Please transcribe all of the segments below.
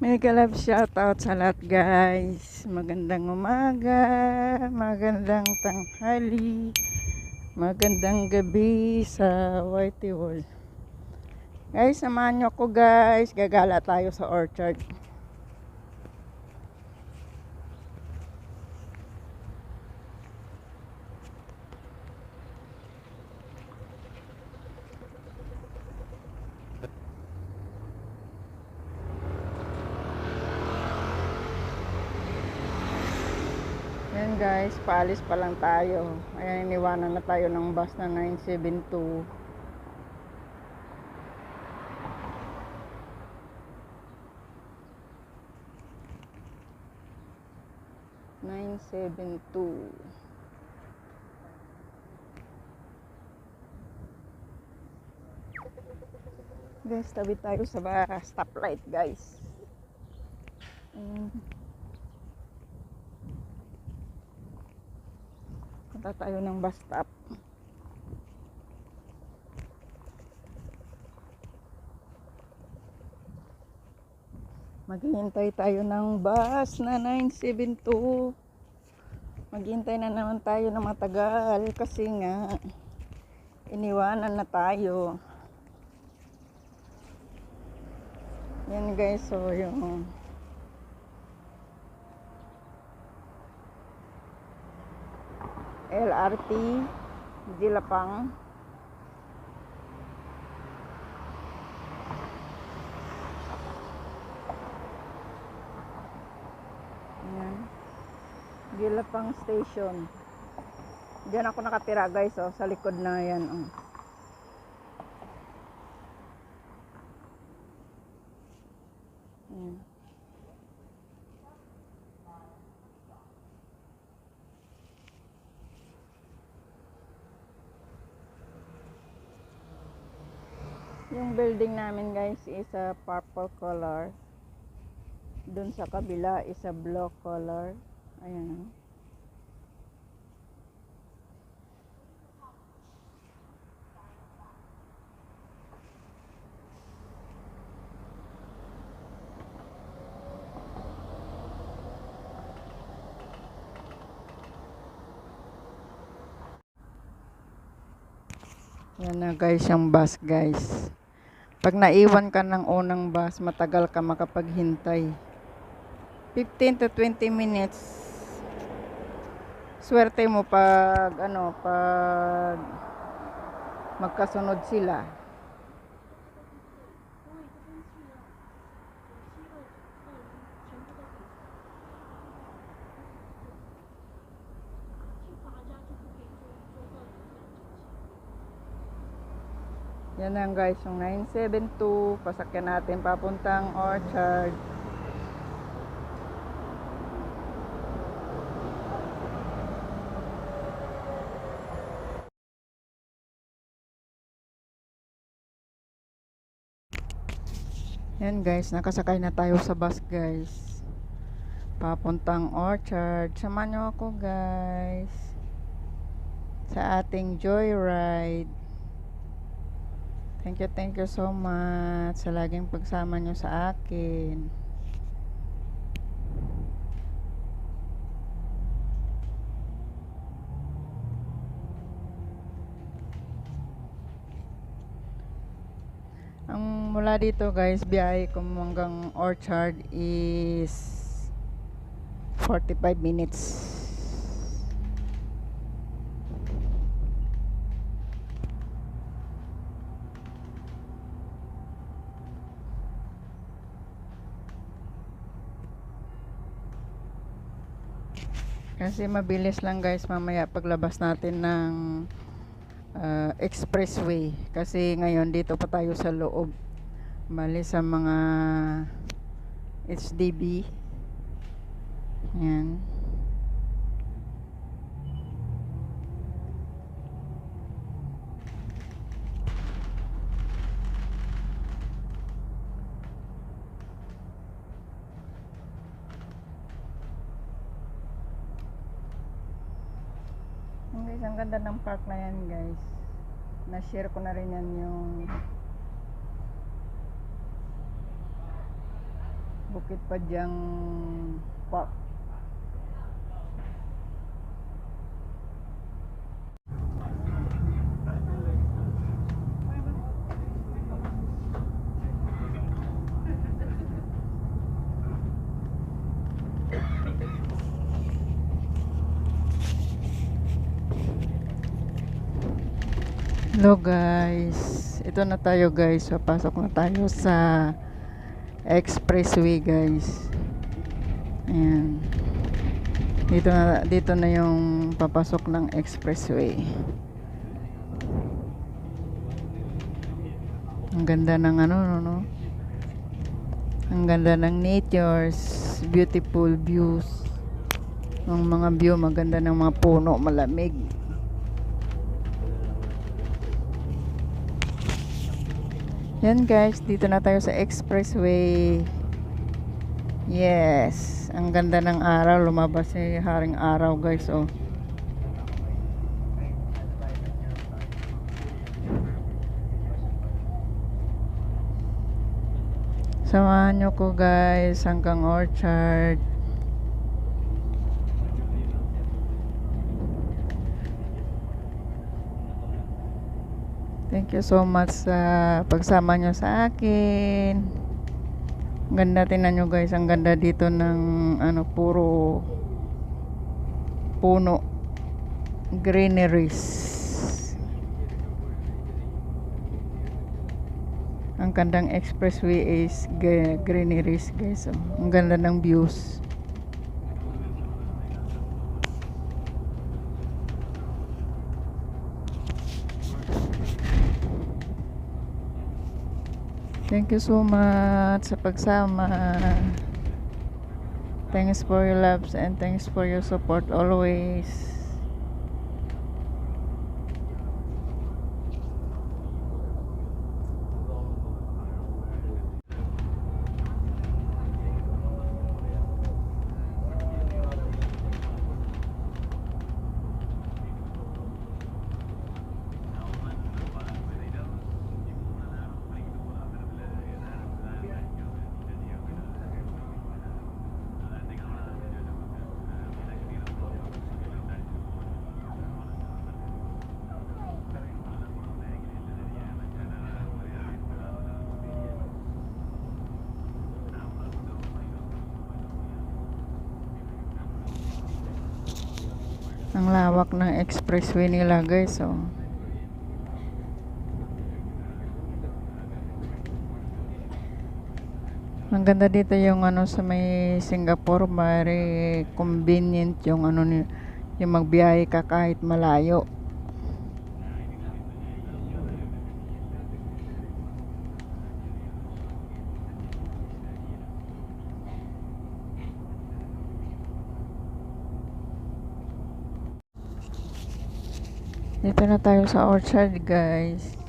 Mega love shoutout sa lahat guys. Magandang umaga, magandang tanghali, magandang gabi sa Whitey World. Guys, samahan nyo ko guys. Gagala tayo sa orchard. Yan guys, paalis pa lang tayo. Ayan, iniwanan na tayo ng bus na 972. Guys, tabi tayo sa stoplight guys. Punta tayo ng bus stop. Maghihintay tayo ng bus na 972. Maghihintay na naman tayo na matagal kasi nga iniwanan na tayo. Yan guys, so yung LRT Gilapang. Yan. Gilapang Station. Diyan ako nakatira guys, oh, sa likod na yan. Oh. Yan. Yung building namin guys is a purple color. Dun sa kabila is a blue color. Ayan. Yan na guys yung bus guys. Pag naiwan ka ng unang bus, matagal ka makapaghintay. 15 to 20 minutes. Swerte mo pag pag magkasunod sila. Yan lang guys, yung 972, pasakyan natin papuntang Orchard. Yan guys, nakasakay na tayo sa bus guys. Papuntang Orchard. Samahan nyo ako guys sa ating joyride. Thank you so much sa laging pagsama nyo sa akin. Ang mula dito guys, biyahe ko hanggang Orchard is 45 minutes. Kasi mabilis lang guys mamaya paglabas natin ng expressway. Kasi ngayon dito pa tayo sa loob. Bali sa mga HDB. Yan. Guys, ang ganda ng park na yan guys. Na-share ko na rin yan yung Bukit Padyang Park. Hello guys, ito na tayo guys, papasok na tayo sa expressway guys. Ayan, dito na yung papasok ng expressway. Ang ganda ng no? Ang ganda ng natures, beautiful views. Ang mga view, maganda ng mga puno, malamig. Yan guys, dito na tayo sa expressway. Yes, ang ganda ng araw, lumabas si haring araw guys, oh. Samahan nyo ko guys hanggang Orchard. Thank you so much sa pagsama nyo sa akin. Ang ganda, tingnan nyo guys, ang ganda dito ng puro puno, greeneries. Ang kandang expressway is greeneries guys, oh. Ang ganda ng views. Thank you so much sa pagsama. Thanks for your loves and thanks for your support always. Ang lawak ng expressway nila guys, oh. Ang ganda dito yung sa may Singapore, very convenient yung yung magbiyahe ka kahit malayo. Dito na tayo sa Orchard guys.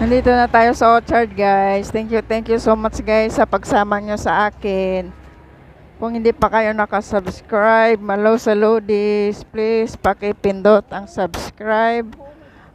Nandito na tayo sa Orchard, guys. Thank you so much, guys, sa pagsama nyo sa akin. Kung hindi pa kayo nakasubscribe, Malo sa Lodis, please pakipindot ang subscribe.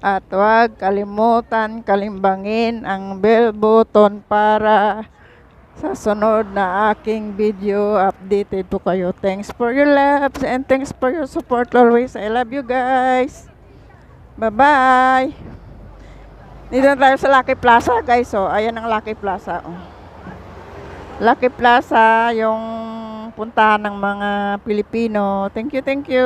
At huwag kalimutan kalimbangin ang bell button para sa sunod na aking video, updated po kayo. Thanks for your love and thanks for your support always. I love you, guys. Bye-bye. Dito na tayo sa Lucky Plaza, guys. So, ayan ang Lucky Plaza. Oh. Lucky Plaza, yung puntahan ng mga Pilipino. Thank you, thank you.